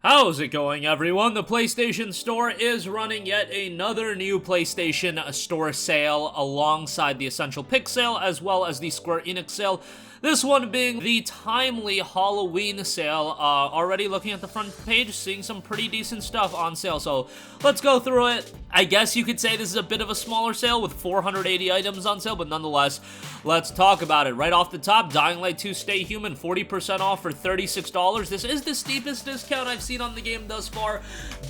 How's it going, everyone? The PlayStation Store is running yet another new PlayStation Store sale alongside the Essential Pick sale as well as the Square Enix sale. This one being the timely Halloween sale. Already looking at the front page, seeing some pretty decent stuff on sale, so let's go through it. I guess you could say this is a bit of a smaller sale with 480 items on sale, but nonetheless, let's talk about it. Right off the top, Dying Light 2 Stay Human, 40% off for $36. This is the steepest discount I've seen on the game thus far.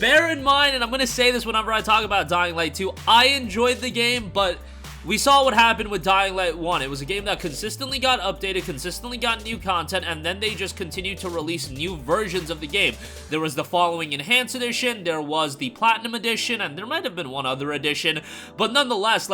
Bear in mind, and I'm going to say this whenever I talk about Dying Light 2, I enjoyed the game, but we saw what happened with Dying Light 1. It was a game that consistently got updated, consistently got new content, and then they just continued to release new versions of the game. There was the following Enhanced Edition, there was the Platinum Edition, and there might have been one other edition, but nonetheless,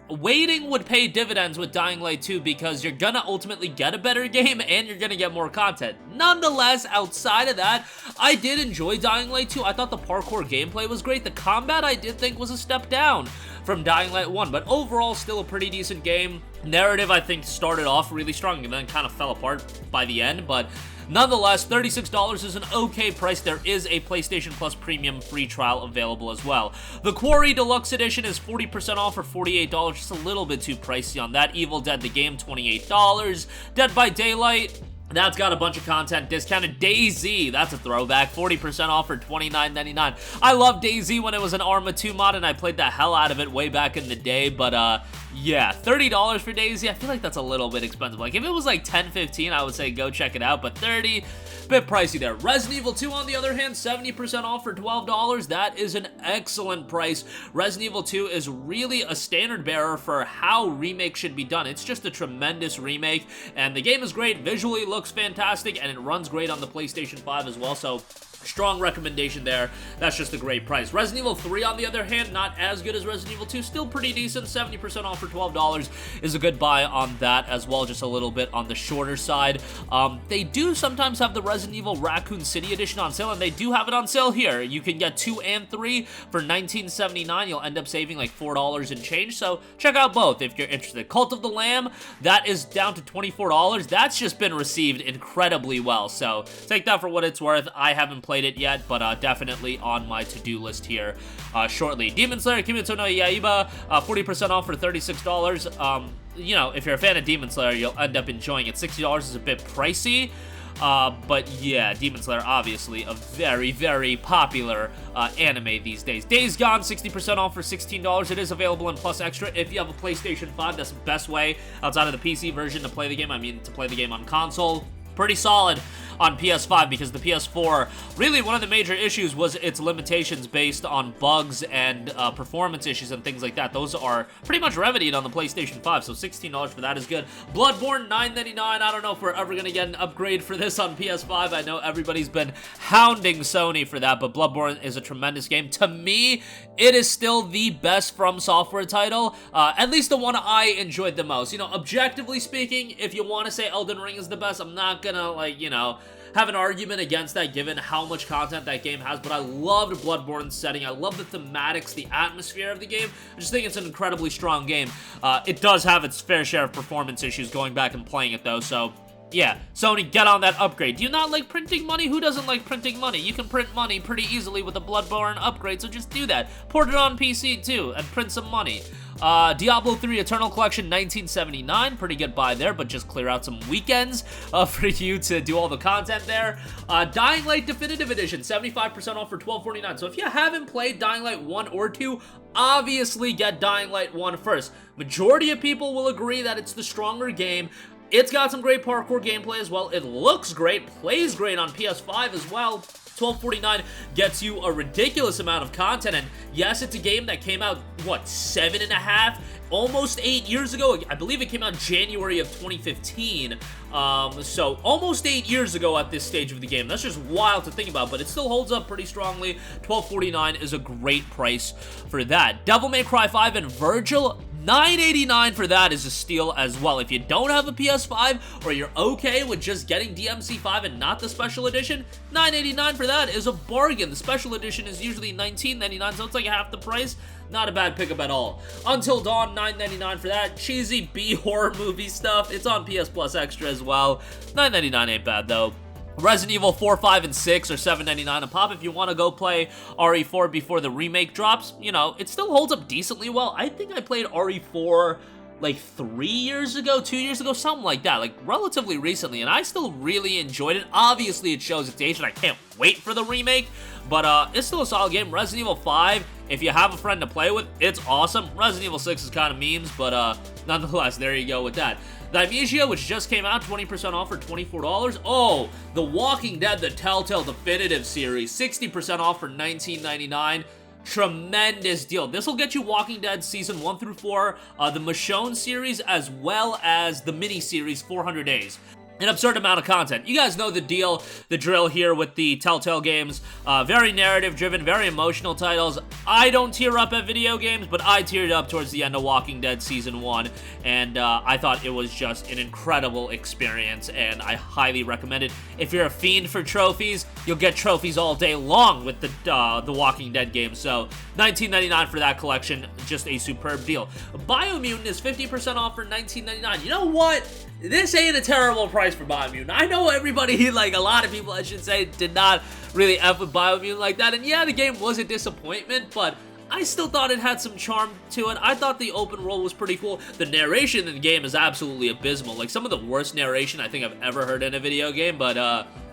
waiting would pay dividends with Dying Light 2 because you're gonna ultimately get a better game and you're gonna get more content. Nonetheless, outside of that, I did enjoy Dying Light 2. I thought the parkour gameplay was great. The combat I did think was a step down from Dying Light 1, but overall still a pretty decent game. Narrative, I think, started off really strong and then kind of fell apart by the end, but nonetheless, $36 is an okay price. There is a PlayStation Plus Premium free trial available as well. The Quarry Deluxe Edition is 40% off for $48, just a little bit too pricey on that. Evil Dead the game, $28. Dead by Daylight, that's got a bunch of content discounted. DayZ, that's a throwback, 40% off for $29.99. I love DayZ when it was an Arma 2 mod, and I played the hell out of it way back in the day, but yeah, $30 for DayZ, I feel like that's a little bit expensive. Like, if it was like $10, $15, I would say go check it out, but $30, bit pricey there. Resident Evil 2, on the other hand, 70% off for $12. That is an excellent price. Resident Evil 2 is really a standard bearer for how remakes should be done. It's just a tremendous remake, and the game is great. Visually looks fantastic, and it runs great on the PlayStation 5 as well, so strong recommendation there. That's just a great price. Resident Evil 3, on the other hand, not as good as Resident Evil 2, still pretty decent. 70% off for $12 is a good buy on that as well, just a little bit on the shorter side. They do sometimes have the Resident Evil Raccoon City Edition on sale, and they do have it on sale here. You can get 2 and 3 for $19.79. You'll end up saving like $4 and change, so check out both if you're interested. Cult of the Lamb, that is down to $24. That's just been received incredibly well, so take that for what it's worth. I haven't played it yet, but definitely on my to-do list here shortly. Demon Slayer Kimetsu no Yaiba, 40% off for $36. You know, if you're a fan of Demon Slayer, you'll end up enjoying it. $60 is a bit pricey, but yeah, Demon Slayer, obviously a very, very popular anime these days. Days Gone, 60% off for $16. It is available in Plus Extra if you have a PlayStation 5. That's the best way outside of the PC version to play the game. I mean, to play the game on console. Pretty solid on PS5 because the PS4, really one of the major issues was its limitations based on bugs and performance issues and things like that. Those are pretty much remedied on the PlayStation 5, so $16 for that is good. Bloodborne, $9.99. I don't know if we're ever going to get an upgrade for this on PS5. I know everybody's been hounding Sony for that, but Bloodborne is a tremendous game. To me, it is still the best From Software title, at least the one I enjoyed the most. You know, objectively speaking, if you want to say Elden Ring is the best, I'm not gonna, like, you know, have an argument against that given how much content that game has, but I loved Bloodborne's setting. I love the thematics, the atmosphere of the game. I just think it's an incredibly strong game. It does have its fair share of performance issues going back and playing it, though, so yeah, Sony, get on that upgrade. Do you not like printing money? Who doesn't like printing money? You can print money pretty easily with a Bloodborne upgrade, so just do that. Port it on PC, too, and print some money. Diablo 3 Eternal Collection, $19.79. Pretty good buy there, but just clear out some weekends for you to do all the content there. Dying Light Definitive Edition, 75% off for $12.49. So if you haven't played Dying Light 1 or 2, obviously get Dying Light 1 first. Majority of people will agree that it's the stronger game. It's got some great parkour gameplay as well. It looks great, plays great on PS5 as well. $12.49 gets you a ridiculous amount of content, and yes, it's a game that came out, what, 7.5, almost 8 years ago? I believe it came out January of 2015, so almost 8 years ago at this stage of the game. That's just wild to think about, but it still holds up pretty strongly. $12.49 is a great price for that. Devil May Cry 5 and Virgil, $9.89 for that is a steal as well. If you don't have a PS5 or you're okay with just getting DMC5 and not the special edition, $9.89 for that is a bargain. The special edition is usually $19.99, so it's like half the price. Not a bad pickup at all. Until Dawn, $9.99 for that. Cheesy B-horror movie stuff. It's on PS Plus Extra as well. $9.99 ain't bad, though. Resident Evil 4, 5, and 6 are $7.99 a pop. If you want to go play RE4 before the remake drops, you know, it still holds up decently well. I think I played RE4 like 3 years ago, 2 years ago, something like that, like relatively recently, and I still really enjoyed it. Obviously, it shows its age, and I can't wait for the remake, but it's still a solid game. Resident Evil 5, if you have a friend to play with, it's awesome. Resident Evil 6 is kind of memes, but nonetheless, there you go with that. The Amnesia, which just came out, 20% off for $24. Oh, The Walking Dead, the Telltale Definitive Series, 60% off for $19.99. Tremendous deal. This will get you Walking Dead Season 1 through 4, the Michonne series, as well as the mini-series 400 Days. An absurd amount of content. You guys know the deal, the drill here with the Telltale games. Very narrative-driven, very emotional titles. I don't tear up at video games, but I teared up towards the end of Walking Dead Season 1, and I thought it was just an incredible experience, and I highly recommend it. If you're a fiend for trophies, you'll get trophies all day long with the Walking Dead game, so $19.99 for that collection, just a superb deal. Biomutant is 50% off for $19.99. You know what? This ain't a terrible price for Biomutant. I know everybody, like a lot of people I should say, did not really F with Biomutant like that, and yeah, the game was a disappointment, but I still thought it had some charm to it. I thought the open world was pretty cool. The narration in the game is absolutely abysmal, like some of the worst narration I think I've ever heard in a video game, but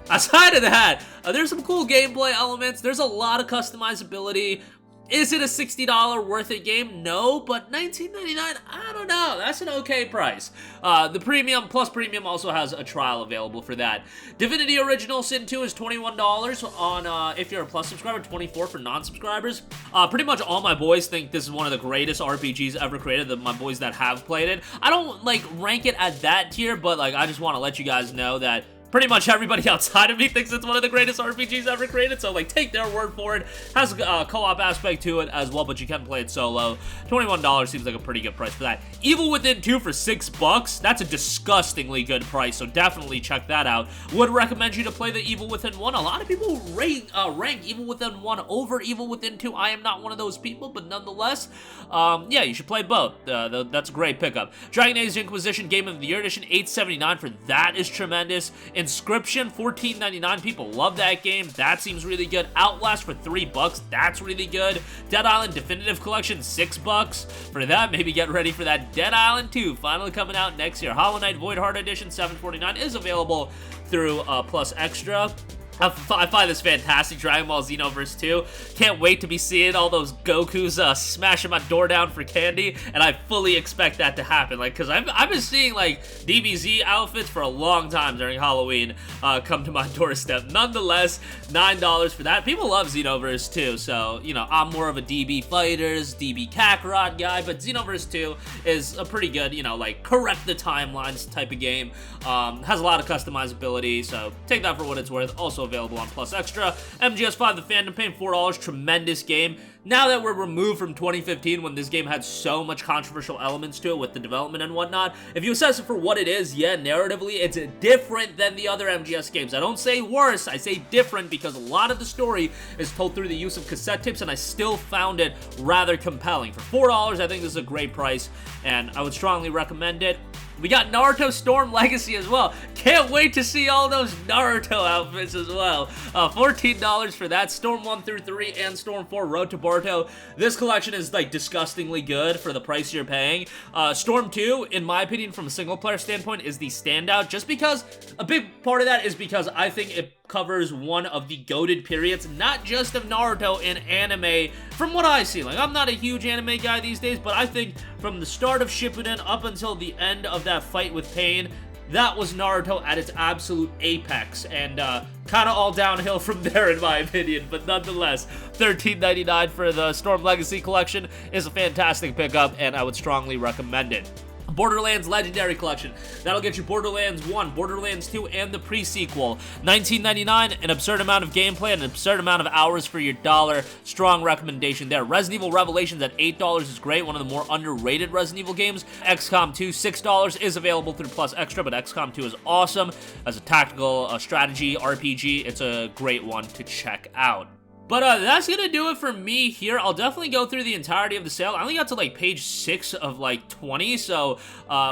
aside of that, there's some cool gameplay elements, there's a lot of customizability. Is it a $60 worth it game? No, but $19.99, I don't know. That's an okay price. The Premium Plus Premium also has a trial available for that. Divinity Original Sin 2 is $21 on if you're a Plus subscriber, $24 for non-subscribers. Pretty much all my boys think this is one of the greatest RPGs ever created, my boys that have played it. I don't, like, rank it at that tier, but, like, I just want to let you guys know that pretty much everybody outside of me thinks it's one of the greatest RPGs ever created, so, like, take their word for it. Has a co-op aspect to it as well, but you can play it solo. $21 seems like a pretty good price for that. Evil Within 2 for $6, that's a disgustingly good price, so definitely check that out. Would recommend you to play the Evil Within 1. A lot of people rank Evil Within 1 over Evil Within 2. I am not one of those people, but nonetheless, yeah, you should play both. That's a great pickup. Dragon Age Inquisition Game of the Year Edition, $8.79 for that is tremendous. Inscription, $14.99. People love that game. That seems really good. Outlast for $3. That's really good. Dead Island Definitive Collection, $6 for that. Maybe get ready for that. Dead Island 2, finally coming out next year. Hollow Knight Void Heart Edition, $7.49, is available through Plus Extra. I find this fantastic, Dragon Ball Xenoverse 2. Can't wait to be seeing all those Gokus smashing my door down for candy, and I fully expect that to happen. Like, because I've been seeing, like, DBZ outfits for a long time during Halloween come to my doorstep. Nonetheless, $9 for that. People love Xenoverse 2, so, you know, I'm more of a DB Fighters, DB Kakarot guy, but Xenoverse 2 is a pretty good, you know, like, correct the timelines type of game. Has a lot of customizability, so take that for what it's worth. Also available on Plus Extra. MGS5, The Phantom Pain, $4, tremendous game. Now that we're removed from 2015 when this game had so much controversial elements to it with the development and whatnot, if you assess it for what it is, yeah, narratively, it's different than the other MGS games. I don't say worse, I say different because a lot of the story is told through the use of cassette tapes, and I still found it rather compelling. For $4, I think this is a great price, and I would strongly recommend it. We got Naruto Storm Legacy as well. Can't wait to see all those Naruto outfits as well. $14 for that. Storm 1 through 3 and Storm 4 Road to Boruto. This collection is like disgustingly good for the price you're paying. Storm 2, in my opinion, from a single player standpoint, is the standout, just because a big part of that is because I think it covers one of the goated periods, not just of Naruto in anime, from what I see. Like, I'm not a huge anime guy these days, but I think from the start of Shippuden up until the end of that fight with Pain, that was Naruto at its absolute apex, and kind of all downhill from there in my opinion, but nonetheless, $13.99 for the Storm Legacy collection is a fantastic pickup, and I would strongly recommend it. Borderlands Legendary Collection. That'll get you Borderlands 1, Borderlands 2, and the pre-sequel. $19.99, an absurd amount of gameplay, and an absurd amount of hours for your dollar. Strong recommendation there. Resident Evil Revelations at $8 is great, one of the more underrated Resident Evil games. XCOM 2, $6 is available through Plus Extra, but XCOM 2 is awesome. As a tactical strategy RPG, it's a great one to check out. But that's gonna do it for me here. I'll definitely go through the entirety of the sale. I only got to like page 6 of like 20, so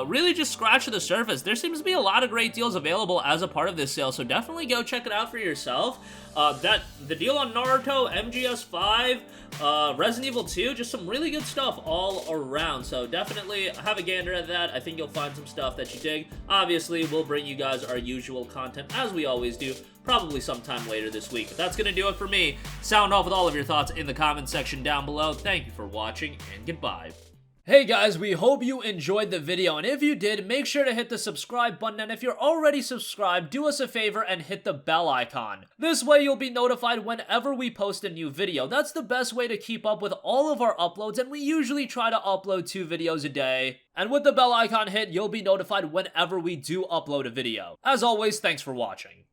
really just scratch the surface. There seems to be a lot of great deals available as a part of this sale, so definitely go check it out for yourself. The deal on Naruto, MGS5, Resident Evil 2, just some really good stuff all around, so definitely have a gander at that. I think you'll find some stuff that you dig. Obviously, we'll bring you guys our usual content, as we always do, probably sometime later this week. But that's gonna do it for me. Sound off with all of your thoughts in the comment section down below. Thank you for watching, and goodbye. Hey guys, we hope you enjoyed the video, and if you did, make sure to hit the subscribe button, and if you're already subscribed, do us a favor and hit the bell icon. This way you'll be notified whenever we post a new video. That's the best way to keep up with all of our uploads, and we usually try to upload 2 videos a day. And with the bell icon hit, you'll be notified whenever we do upload a video. As always, thanks for watching.